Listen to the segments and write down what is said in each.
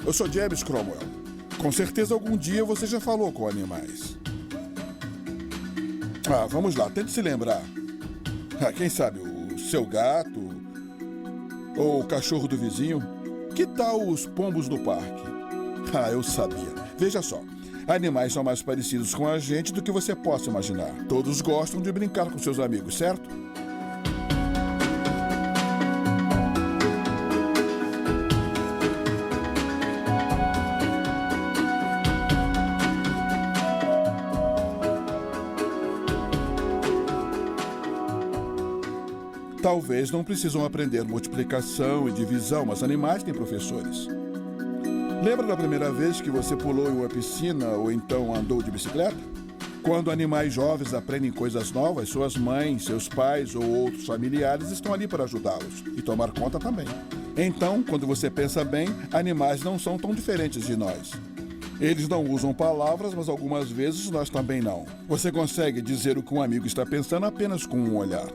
eu sou James Cromwell. Com certeza algum dia você já falou com animais. Vamos lá, tente se lembrar. Quem sabe o seu gato ou o cachorro do vizinho? Que tal os pombos do parque? Eu sabia. Veja só, animais são mais parecidos com a gente do que você possa imaginar. Todos gostam de brincar com seus amigos, certo? Talvez não precisam aprender multiplicação e divisão, mas animais têm professores. Lembra da primeira vez que você pulou em uma piscina ou então andou de bicicleta? Quando animais jovens aprendem coisas novas, suas mães, seus pais ou outros familiares estão ali para ajudá-los e tomar conta também. Então, quando você pensa bem, animais não são tão diferentes de nós. Eles não usam palavras, mas algumas vezes nós também não. Você consegue dizer o que um amigo está pensando apenas com um olhar.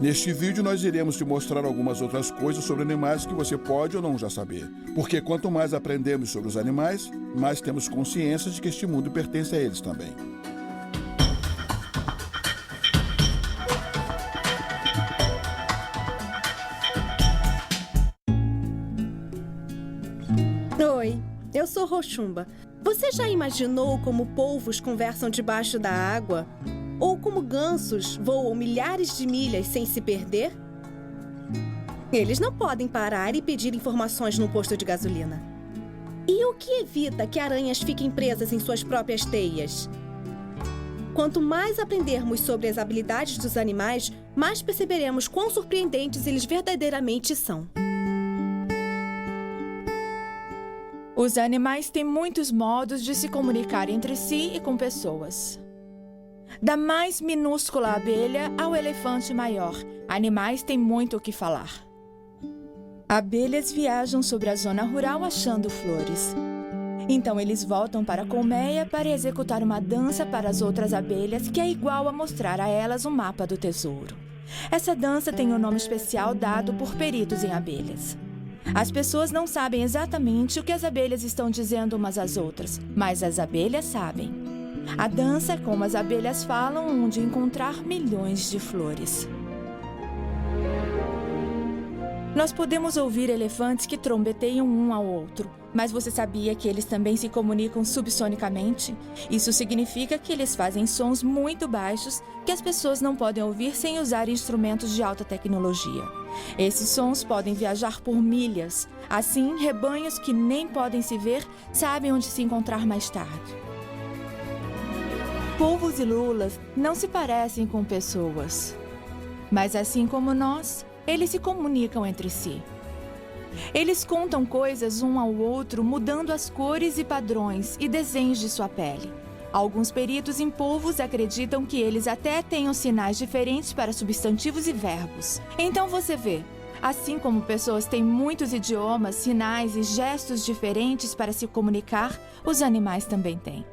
Neste vídeo, nós iremos te mostrar algumas outras coisas sobre animais que você pode ou não já saber. Porque quanto mais aprendemos sobre os animais, mais temos consciência de que este mundo pertence a eles também. Oi, eu sou Rochumba. Você já imaginou como polvos conversam debaixo da água? Ou como gansos voam milhares de milhas sem se perder? Eles não podem parar e pedir informações num posto de gasolina. E o que evita que aranhas fiquem presas em suas próprias teias? Quanto mais aprendermos sobre as habilidades dos animais, mais perceberemos quão surpreendentes eles verdadeiramente são. Os animais têm muitos modos de se comunicar entre si e com pessoas. Da mais minúscula abelha ao elefante maior, animais têm muito o que falar. Abelhas viajam sobre a zona rural achando flores. Então eles voltam para a colmeia para executar uma dança para as outras abelhas que é igual a mostrar a elas um mapa do tesouro. Essa dança tem um nome especial dado por peritos em abelhas. As pessoas não sabem exatamente o que as abelhas estão dizendo umas às outras, mas as abelhas sabem. A dança é como as abelhas falam, onde encontrar milhões de flores. Nós podemos ouvir elefantes que trombeteiam um ao outro, mas você sabia que eles também se comunicam subsonicamente? Isso significa que eles fazem sons muito baixos que as pessoas não podem ouvir sem usar instrumentos de alta tecnologia. Esses sons podem viajar por milhas. Assim, rebanhos que nem podem se ver sabem onde se encontrar mais tarde. Polvos e lulas não se parecem com pessoas, mas assim como nós, eles se comunicam entre si. Eles contam coisas um ao outro, mudando as cores e padrões e desenhos de sua pele. Alguns peritos em polvos acreditam que eles até tenham sinais diferentes para substantivos e verbos. Então você vê, assim como pessoas têm muitos idiomas, sinais e gestos diferentes para se comunicar, os animais também têm.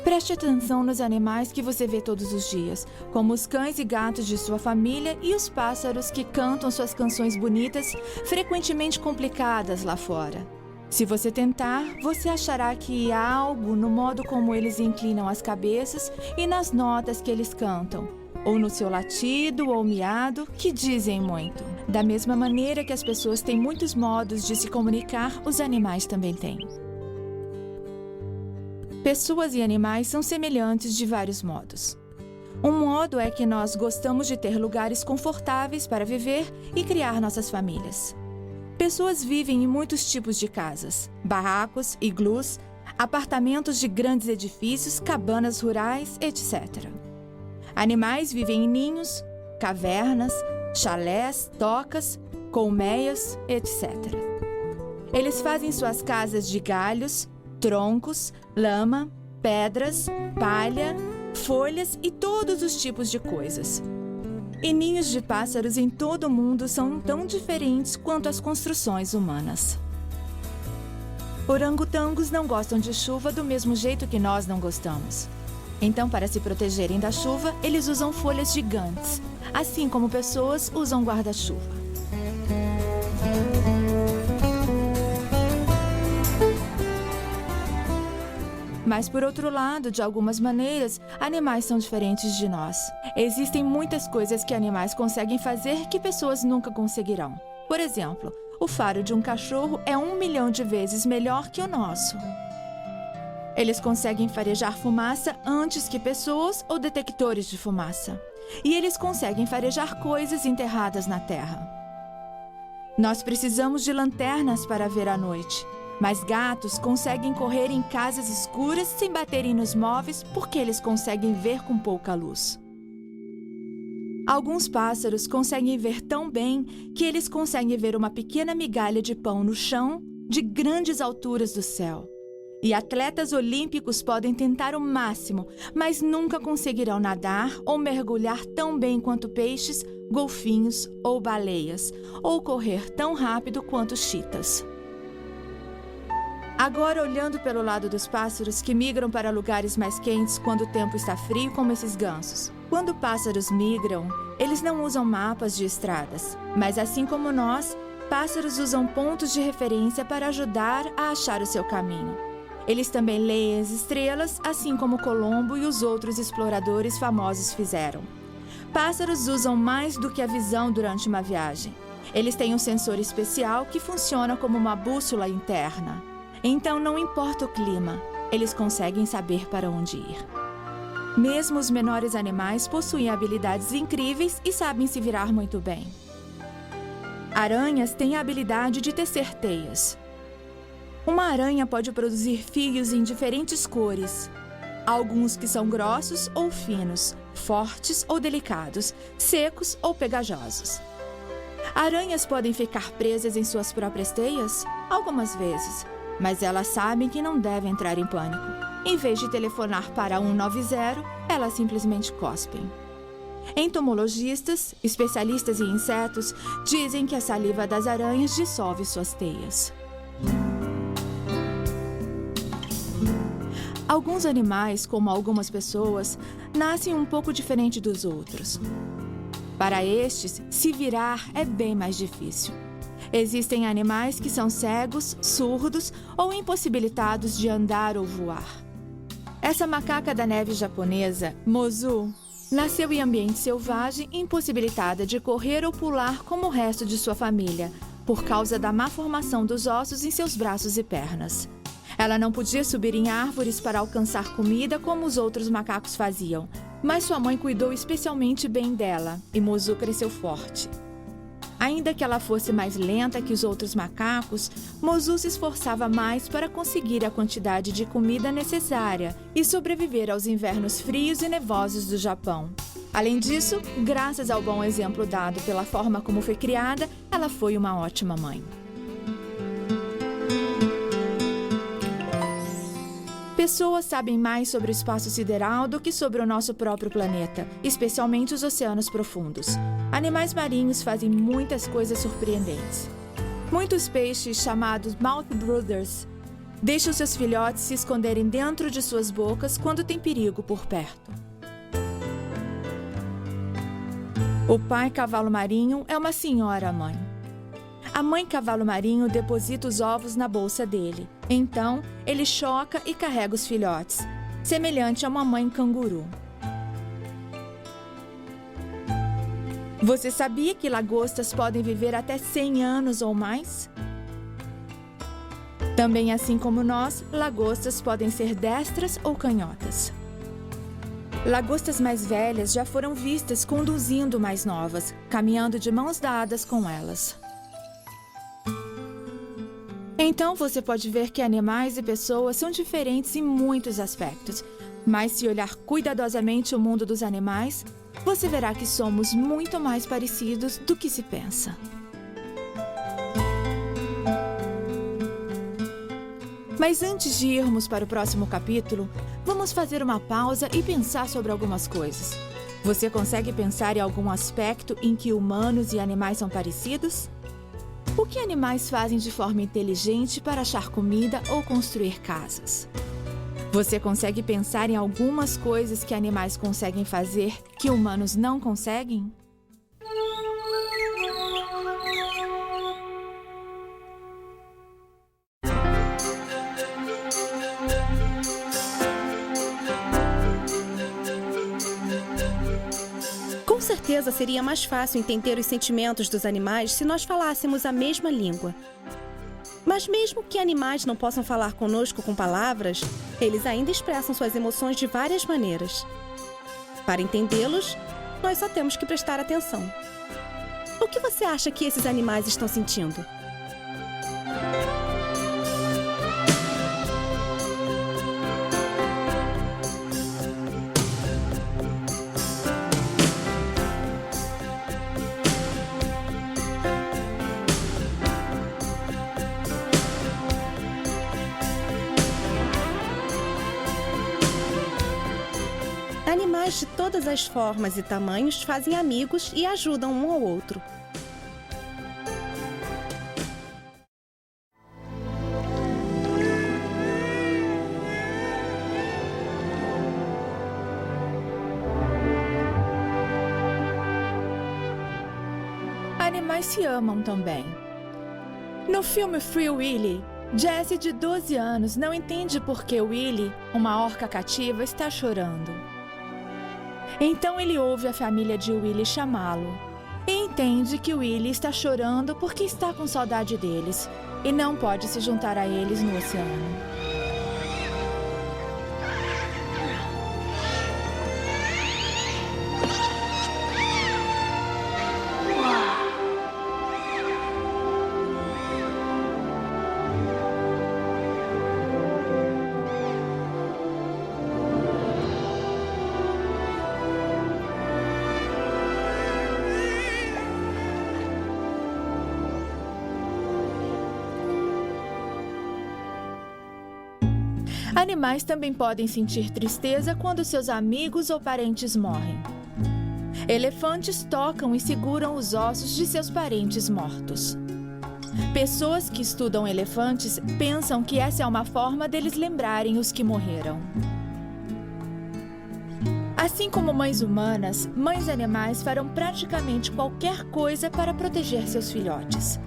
Preste atenção nos animais que você vê todos os dias, como os cães e gatos de sua família e os pássaros que cantam suas canções bonitas, frequentemente complicadas lá fora. Se você tentar, você achará que há algo no modo como eles inclinam as cabeças e nas notas que eles cantam, ou no seu latido ou miado, que dizem muito. Da mesma maneira que as pessoas têm muitos modos de se comunicar, os animais também têm. Pessoas e animais são semelhantes de vários modos. Um modo é que nós gostamos de ter lugares confortáveis para viver e criar nossas famílias. Pessoas vivem em muitos tipos de casas, barracos, iglus, apartamentos de grandes edifícios, cabanas rurais, etc. Animais vivem em ninhos, cavernas, chalés, tocas, colmeias, etc. Eles fazem suas casas de galhos, troncos, lama, pedras, palha, folhas e todos os tipos de coisas. E ninhos de pássaros em todo o mundo são tão diferentes quanto as construções humanas. Orangotangos não gostam de chuva do mesmo jeito que nós não gostamos. Então, para se protegerem da chuva, eles usam folhas gigantes, assim como pessoas usam guarda-chuva. Mas, por outro lado, de algumas maneiras, animais são diferentes de nós. Existem muitas coisas que animais conseguem fazer que pessoas nunca conseguirão. Por exemplo, o faro de um cachorro é 1 milhão de vezes melhor que o nosso. Eles conseguem farejar fumaça antes que pessoas ou detectores de fumaça. E eles conseguem farejar coisas enterradas na terra. Nós precisamos de lanternas para ver à noite. Mas gatos conseguem correr em casas escuras sem baterem nos móveis porque eles conseguem ver com pouca luz. Alguns pássaros conseguem ver tão bem que eles conseguem ver uma pequena migalha de pão no chão de grandes alturas do céu. E atletas olímpicos podem tentar o máximo, mas nunca conseguirão nadar ou mergulhar tão bem quanto peixes, golfinhos ou baleias, ou correr tão rápido quanto chitas. Agora, olhando pelo lado dos pássaros que migram para lugares mais quentes quando o tempo está frio, como esses gansos. Quando pássaros migram, eles não usam mapas de estradas, mas assim como nós, pássaros usam pontos de referência para ajudar a achar o seu caminho. Eles também leem as estrelas, assim como Colombo e os outros exploradores famosos fizeram. Pássaros usam mais do que a visão durante uma viagem. Eles têm um sensor especial que funciona como uma bússola interna. Então, não importa o clima, eles conseguem saber para onde ir. Mesmo os menores animais possuem habilidades incríveis e sabem se virar muito bem. Aranhas têm a habilidade de tecer teias. Uma aranha pode produzir fios em diferentes cores. Alguns que são grossos ou finos, fortes ou delicados, secos ou pegajosos. Aranhas podem ficar presas em suas próprias teias? Algumas vezes. Mas elas sabem que não devem entrar em pânico. Em vez de telefonar para 190, elas simplesmente cospem. Entomologistas, especialistas em insetos, dizem que a saliva das aranhas dissolve suas teias. Alguns animais, como algumas pessoas, nascem um pouco diferente dos outros. Para estes, se virar é bem mais difícil. Existem animais que são cegos, surdos ou impossibilitados de andar ou voar. Essa macaca da neve japonesa, Mozu, nasceu em ambiente selvagem, impossibilitada de correr ou pular como o resto de sua família, por causa da má formação dos ossos em seus braços e pernas. Ela não podia subir em árvores para alcançar comida como os outros macacos faziam, mas sua mãe cuidou especialmente bem dela e Mozu cresceu forte. Ainda que ela fosse mais lenta que os outros macacos, Mozu se esforçava mais para conseguir a quantidade de comida necessária e sobreviver aos invernos frios e nevosos do Japão. Além disso, graças ao bom exemplo dado pela forma como foi criada, ela foi uma ótima mãe. Pessoas sabem mais sobre o espaço sideral do que sobre o nosso próprio planeta, especialmente os oceanos profundos. Animais marinhos fazem muitas coisas surpreendentes. Muitos peixes, chamados mouth brooders, deixam seus filhotes se esconderem dentro de suas bocas quando tem perigo por perto. O pai cavalo marinho é uma senhora-mãe. A mãe cavalo marinho deposita os ovos na bolsa dele. Então, ele choca e carrega os filhotes, semelhante a uma mãe canguru. Você sabia que lagostas podem viver até 100 anos ou mais? Também, assim como nós, lagostas podem ser destras ou canhotas. Lagostas mais velhas já foram vistas conduzindo mais novas, caminhando de mãos dadas com elas. Então, você pode ver que animais e pessoas são diferentes em muitos aspectos. Mas se olhar cuidadosamente o mundo dos animais, você verá que somos muito mais parecidos do que se pensa. Mas antes de irmos para o próximo capítulo, vamos fazer uma pausa e pensar sobre algumas coisas. Você consegue pensar em algum aspecto em que humanos e animais são parecidos? O que animais fazem de forma inteligente para achar comida ou construir casas? Você consegue pensar em algumas coisas que animais conseguem fazer que humanos não conseguem? certeza seria mais fácil entender os sentimentos dos animais se nós falássemos a mesma língua. Mas mesmo que animais não possam falar conosco com palavras, eles ainda expressam suas emoções de várias maneiras. Para entendê-los, nós só temos que prestar atenção. O que você acha que esses animais estão sentindo? Animais de todas as formas e tamanhos fazem amigos e ajudam um ao outro. Animais se amam também. No filme Free Willy, Jesse, de 12 anos, não entende por que Willy, uma orca cativa, está chorando. Então ele ouve a família de Willy chamá-lo e entende que Willy está chorando porque está com saudade deles e não pode se juntar a eles no oceano. Animais também podem sentir tristeza quando seus amigos ou parentes morrem. Elefantes tocam e seguram os ossos de seus parentes mortos. Pessoas que estudam elefantes pensam que essa é uma forma deles lembrarem os que morreram. Assim como mães humanas, mães animais farão praticamente qualquer coisa para proteger seus filhotes.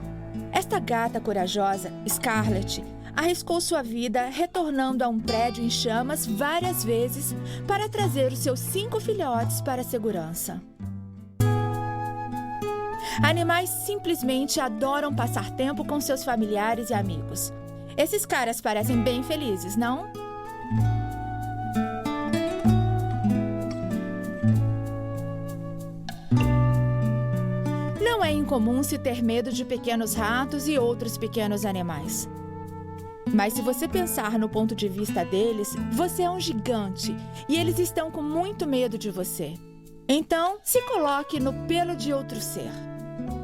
Esta gata corajosa, Scarlett, arriscou sua vida retornando a um prédio em chamas várias vezes para trazer os seus 5 filhotes para a segurança. Animais simplesmente adoram passar tempo com seus familiares e amigos. Esses caras parecem bem felizes, não? Não é incomum se ter medo de pequenos ratos e outros pequenos animais. Mas se você pensar no ponto de vista deles, você é um gigante e eles estão com muito medo de você. Então, se coloque no pelo de outro ser.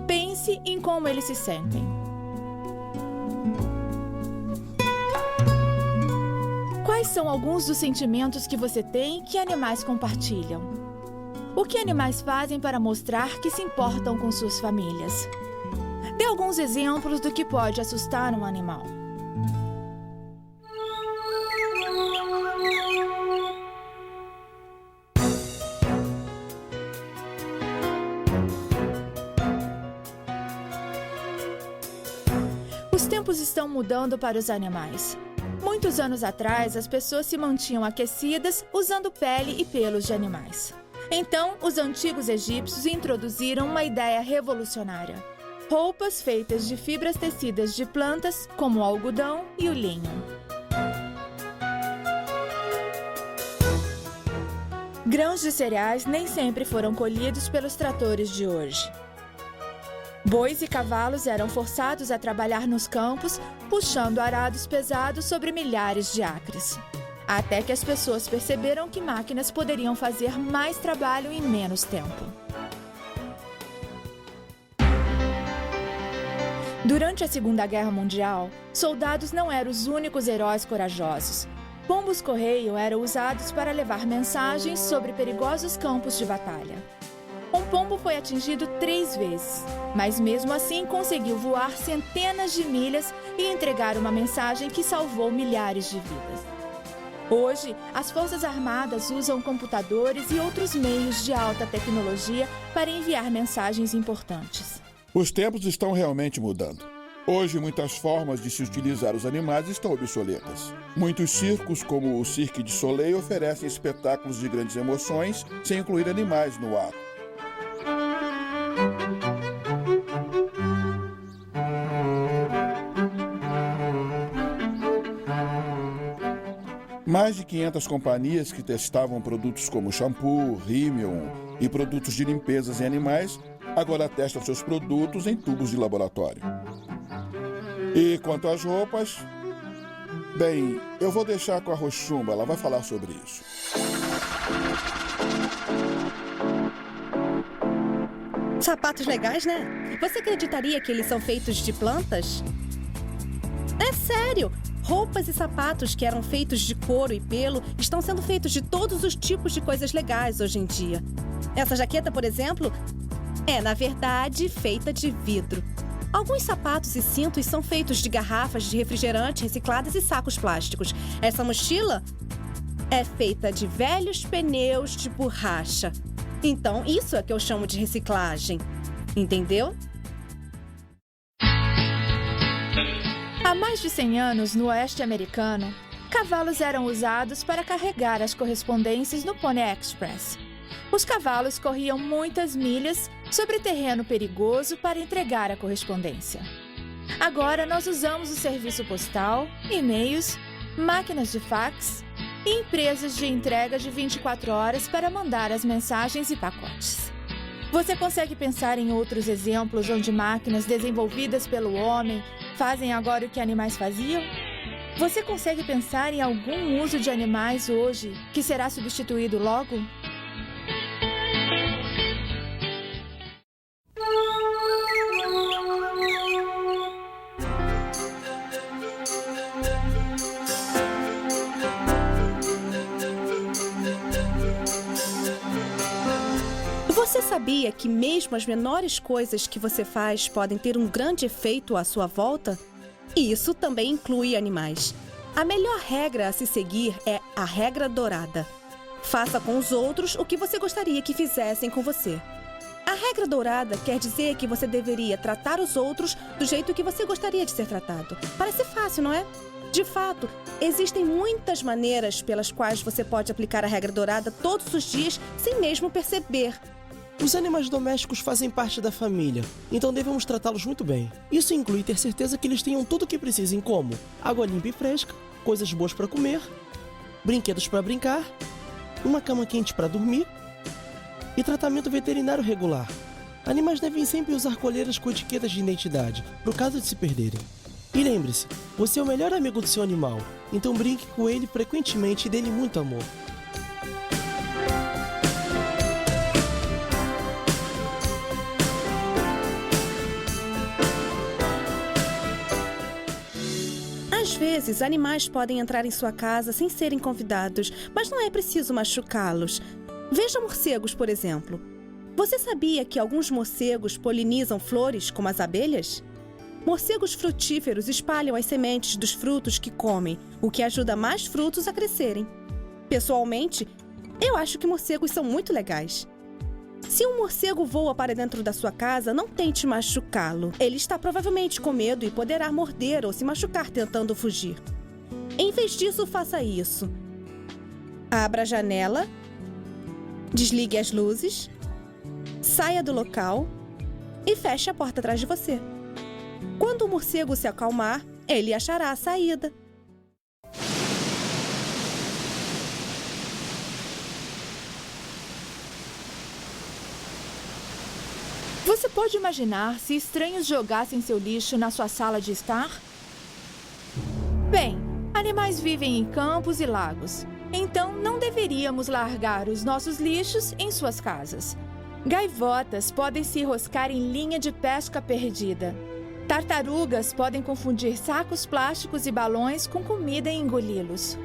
Pense em como eles se sentem. Quais são alguns dos sentimentos que você tem que animais compartilham? O que animais fazem para mostrar que se importam com suas famílias? Dê alguns exemplos do que pode assustar um animal. Os tempos estão mudando para os animais. Muitos anos atrás, as pessoas se mantinham aquecidas usando pele e pelos de animais. Então, os antigos egípcios introduziram uma ideia revolucionária: roupas feitas de fibras tecidas de plantas, como o algodão e o linho. Grãos de cereais nem sempre foram colhidos pelos tratores de hoje. Bois e cavalos eram forçados a trabalhar nos campos, puxando arados pesados sobre milhares de acres. Até que as pessoas perceberam que máquinas poderiam fazer mais trabalho em menos tempo. Durante a Segunda Guerra Mundial, soldados não eram os únicos heróis corajosos. Pombos-correio eram usados para levar mensagens sobre perigosos campos de batalha. Um pombo foi atingido 3 vezes, mas mesmo assim conseguiu voar centenas de milhas e entregar uma mensagem que salvou milhares de vidas. Hoje, as Forças Armadas usam computadores e outros meios de alta tecnologia para enviar mensagens importantes. Os tempos estão realmente mudando. Hoje, muitas formas de se utilizar os animais estão obsoletas. Muitos circos, como o Cirque du Soleil, oferecem espetáculos de grandes emoções sem incluir animais no ato. Mais de 500 companhias que testavam produtos como shampoo, rímel e produtos de limpezas em animais agora testam seus produtos em tubos de laboratório. E quanto às roupas, bem, eu vou deixar com a Rochumba, ela vai falar sobre isso. Sapatos legais, né? Você acreditaria que eles são feitos de plantas? É sério! Roupas e sapatos que eram feitos de couro e pelo estão sendo feitos de todos os tipos de coisas legais hoje em dia. Essa jaqueta, por exemplo, é, na verdade, feita de vidro. Alguns sapatos e cintos são feitos de garrafas de refrigerante recicladas e sacos plásticos. Essa mochila é feita de velhos pneus de borracha. Então, isso é que eu chamo de reciclagem. Entendeu? Há mais de 100 anos, no oeste americano, cavalos eram usados para carregar as correspondências no Pony Express. Os cavalos corriam muitas milhas sobre terreno perigoso para entregar a correspondência. Agora nós usamos o serviço postal, e-mails, máquinas de fax e empresas de entrega de 24 horas para mandar as mensagens e pacotes. Você consegue pensar em outros exemplos onde máquinas desenvolvidas pelo homem fazem agora o que animais faziam? Você consegue pensar em algum uso de animais hoje que será substituído logo? Você sabia que mesmo as menores coisas que você faz podem ter um grande efeito à sua volta? E isso também inclui animais. A melhor regra a se seguir é a regra dourada. Faça com os outros o que você gostaria que fizessem com você. A regra dourada quer dizer que você deveria tratar os outros do jeito que você gostaria de ser tratado. Parece fácil, não é? De fato, existem muitas maneiras pelas quais você pode aplicar a regra dourada todos os dias sem mesmo perceber. Os animais domésticos fazem parte da família, então devemos tratá-los muito bem. Isso inclui ter certeza que eles tenham tudo o que precisem, como água limpa e fresca, coisas boas para comer, brinquedos para brincar, uma cama quente para dormir e tratamento veterinário regular. Animais devem sempre usar coleiras com etiquetas de identidade, por caso de se perderem. E lembre-se, você é o melhor amigo do seu animal, então brinque com ele frequentemente e dê-lhe muito amor. Às vezes, animais podem entrar em sua casa sem serem convidados, mas não é preciso machucá-los. Veja morcegos, por exemplo. Você sabia que alguns morcegos polinizam flores, como as abelhas? Morcegos frutíferos espalham as sementes dos frutos que comem, o que ajuda mais frutos a crescerem. Pessoalmente, eu acho que morcegos são muito legais. Se um morcego voa para dentro da sua casa, não tente machucá-lo. Ele está provavelmente com medo e poderá morder ou se machucar tentando fugir. Em vez disso, faça isso. Abra a janela, desligue as luzes, saia do local e feche a porta atrás de você. Quando o morcego se acalmar, ele achará a saída. Você pode imaginar se estranhos jogassem seu lixo na sua sala de estar? Bem, animais vivem em campos e lagos, então não deveríamos largar os nossos lixos em suas casas. Gaivotas podem se enroscar em linha de pesca perdida. Tartarugas podem confundir sacos plásticos e balões com comida e engoli-los.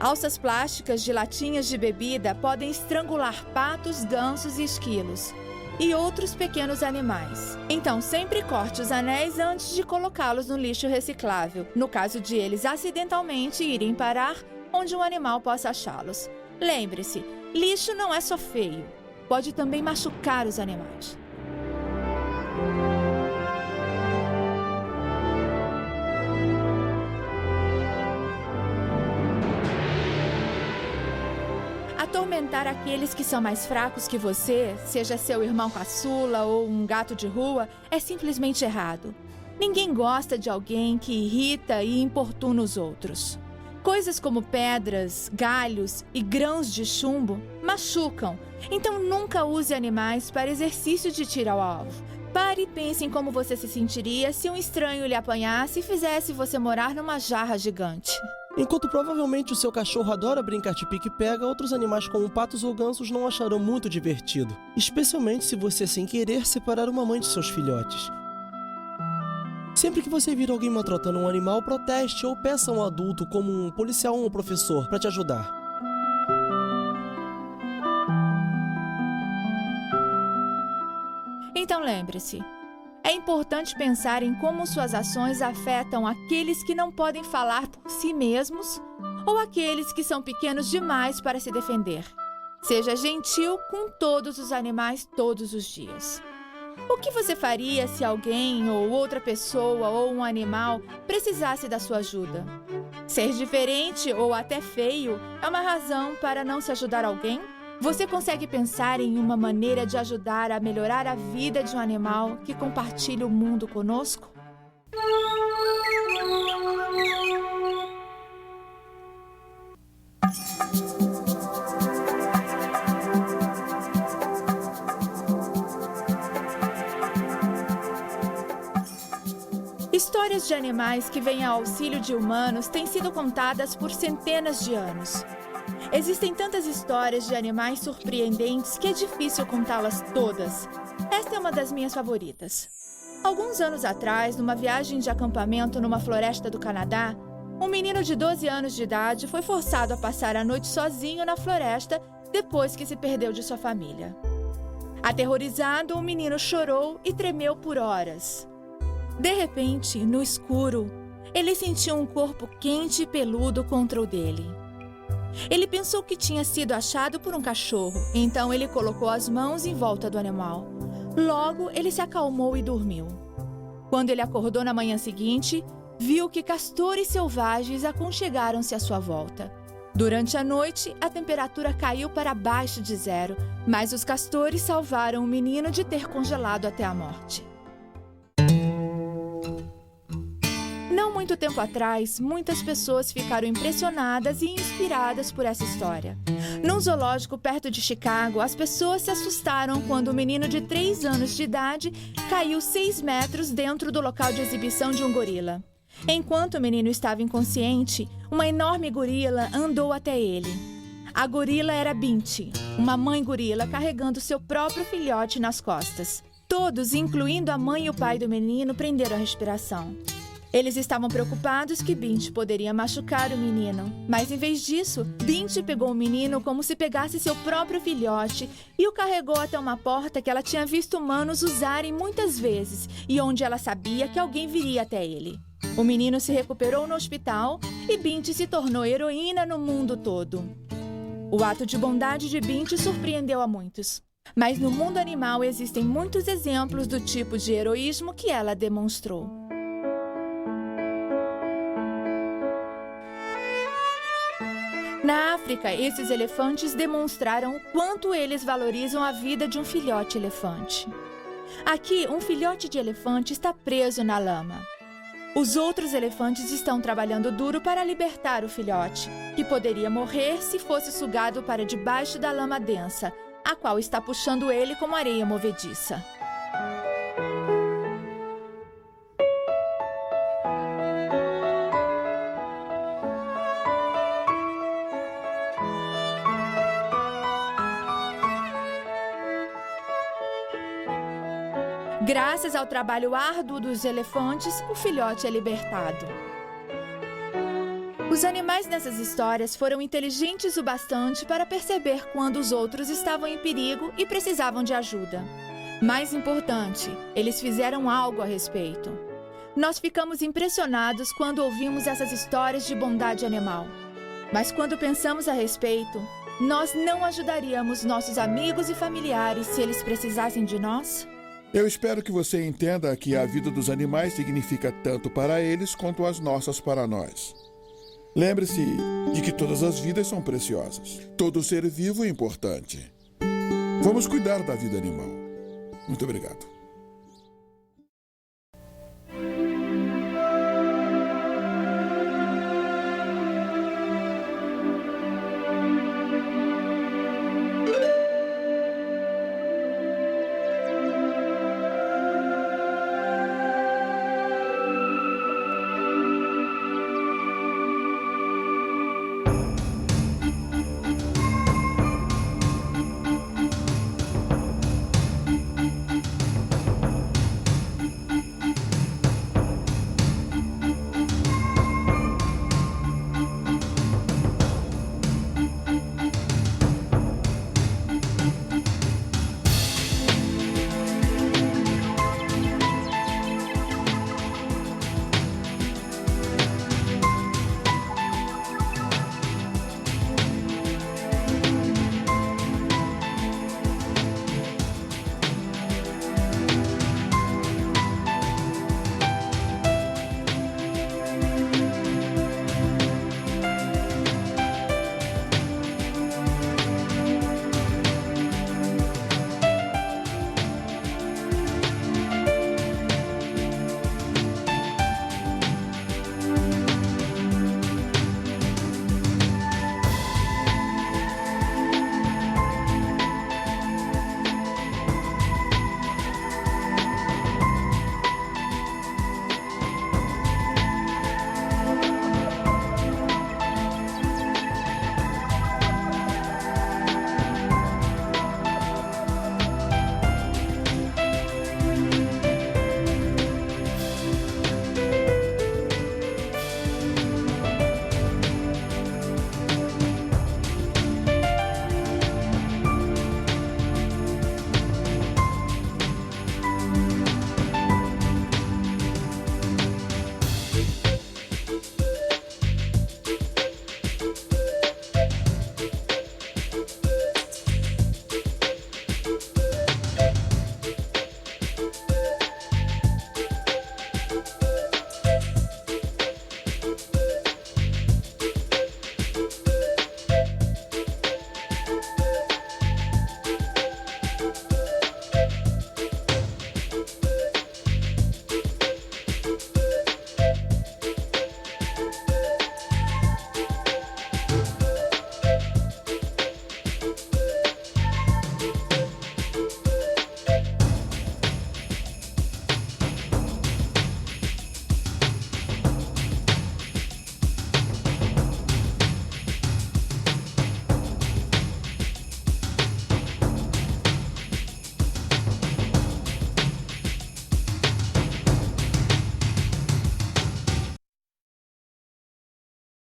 Alças plásticas de latinhas de bebida podem estrangular patos, gansos e esquilos. E outros pequenos animais. Então, sempre corte os anéis antes de colocá-los no lixo reciclável, no caso de eles acidentalmente irem parar onde um animal possa achá-los. Lembre-se, lixo não é só feio, pode também machucar os animais. Atormentar aqueles que são mais fracos que você, seja seu irmão caçula ou um gato de rua, é simplesmente errado. Ninguém gosta de alguém que irrita e importuna os outros. Coisas como pedras, galhos e grãos de chumbo machucam, então nunca use animais para exercício de tiro ao alvo. Pare e pense em como você se sentiria se um estranho lhe apanhasse e fizesse você morar numa jarra gigante. Enquanto provavelmente o seu cachorro adora brincar de pique-pega, outros animais como patos ou gansos não acharão muito divertido, especialmente se você, sem querer, separar uma mãe de seus filhotes. Sempre que você vir alguém maltratando um animal, proteste ou peça a um adulto, como um policial ou um professor, para te ajudar. Então lembre-se, é importante pensar em como suas ações afetam aqueles que não podem falar por si mesmos ou aqueles que são pequenos demais para se defender. Seja gentil com todos os animais todos os dias. O que você faria se alguém ou outra pessoa ou um animal precisasse da sua ajuda? Ser diferente ou até feio é uma razão para não se ajudar alguém? Você consegue pensar em uma maneira de ajudar a melhorar a vida de um animal que compartilha o mundo conosco? Histórias de animais que vêm ao auxílio de humanos têm sido contadas por centenas de anos. Existem tantas histórias de animais surpreendentes que é difícil contá-las todas. Esta é uma das minhas favoritas. Alguns anos atrás, numa viagem de acampamento numa floresta do Canadá, um menino de 12 anos de idade foi forçado a passar a noite sozinho na floresta depois que se perdeu de sua família. Aterrorizado, o menino chorou e tremeu por horas. De repente, no escuro, ele sentiu um corpo quente e peludo contra o dele. Ele pensou que tinha sido achado por um cachorro, então ele colocou as mãos em volta do animal. Logo, ele se acalmou e dormiu. Quando ele acordou na manhã seguinte, viu que castores selvagens aconchegaram-se à sua volta. Durante a noite, a temperatura caiu para abaixo de 0, mas os castores salvaram o menino de ter congelado até a morte. Não muito tempo atrás, muitas pessoas ficaram impressionadas e inspiradas por essa história. Num zoológico perto de Chicago, as pessoas se assustaram quando um menino de 3 anos de idade caiu 6 metros dentro do local de exibição de um gorila. Enquanto o menino estava inconsciente, uma enorme gorila andou até ele. A gorila era Binti, uma mãe gorila carregando seu próprio filhote nas costas. Todos, incluindo a mãe e o pai do menino, prenderam a respiração. Eles estavam preocupados que Binti poderia machucar o menino, mas em vez disso, Binti pegou o menino como se pegasse seu próprio filhote e o carregou até uma porta que ela tinha visto humanos usarem muitas vezes e onde ela sabia que alguém viria até ele. O menino se recuperou no hospital e Binti se tornou heroína no mundo todo. O ato de bondade de Binti surpreendeu a muitos, mas no mundo animal existem muitos exemplos do tipo de heroísmo que ela demonstrou. Na África, esses elefantes demonstraram o quanto eles valorizam a vida de um filhote elefante. Aqui, um filhote de elefante está preso na lama. Os outros elefantes estão trabalhando duro para libertar o filhote, que poderia morrer se fosse sugado para debaixo da lama densa, a qual está puxando ele como areia movediça. Graças ao trabalho árduo dos elefantes, o filhote é libertado. Os animais nessas histórias foram inteligentes o bastante para perceber quando os outros estavam em perigo e precisavam de ajuda. Mais importante, eles fizeram algo a respeito. Nós ficamos impressionados quando ouvimos essas histórias de bondade animal. Mas quando pensamos a respeito, nós não ajudaríamos nossos amigos e familiares se eles precisassem de nós? Eu espero que você entenda que a vida dos animais significa tanto para eles quanto as nossas para nós. Lembre-se de que todas as vidas são preciosas. Todo ser vivo é importante. Vamos cuidar da vida animal. Muito obrigado.